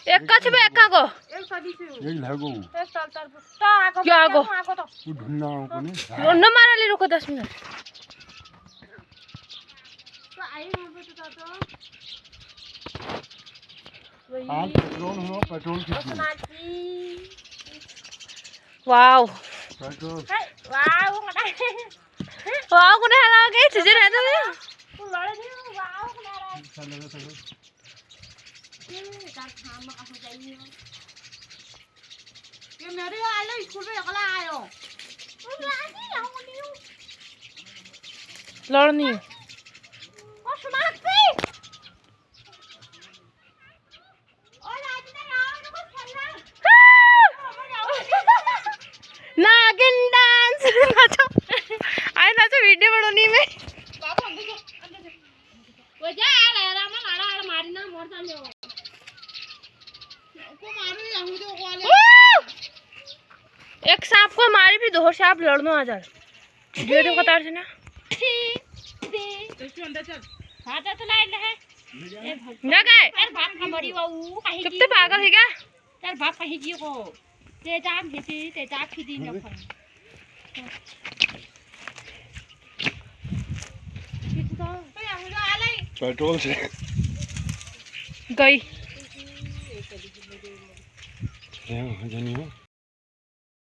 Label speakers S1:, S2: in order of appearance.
S1: एक कछ में एक को
S2: एक सदी से
S3: एक लागो
S2: एक तर तो आगो
S1: क्या आगो
S2: तो
S3: वो ढूंढना कोने
S1: न मारा ले रुको 10 मिनट
S2: तो आई वहां पे तो
S3: आज पेट्रोल हो पेट्रोल कितनी
S1: wow
S3: petrol
S2: wow ngada
S1: wow को ना लगे चीजें रहते हैं
S2: तू लड़े नहीं वाओ ngada
S3: चल लगा चलो
S2: ये का खाम का हो जाइए ये मेरे वाले स्कूल में अगला आयो
S1: लड़नी
S2: और समाप्ति
S1: नागिन डांस नाचो आए नाचो वीडियो बनानी में
S2: बाबू अंदर जा वो जा ले रामा लाड़ा आड़ मारी ना मोर साले को मारू या हूं जो वाले
S1: एक सांप को मारी भी दो सांप लड़नो आ जाए वीडियो तो कतार से ना
S2: तो इसके अंदर चल हां तो लाइट है
S1: ना गए
S2: यार बाप का मरी वो कहीं
S1: चुप तो पागल है क्या
S2: यार बाप कहीं की को ते जाम भेसी ते जा की दिन न
S3: पेट्रोल से
S1: गई
S3: जानी हो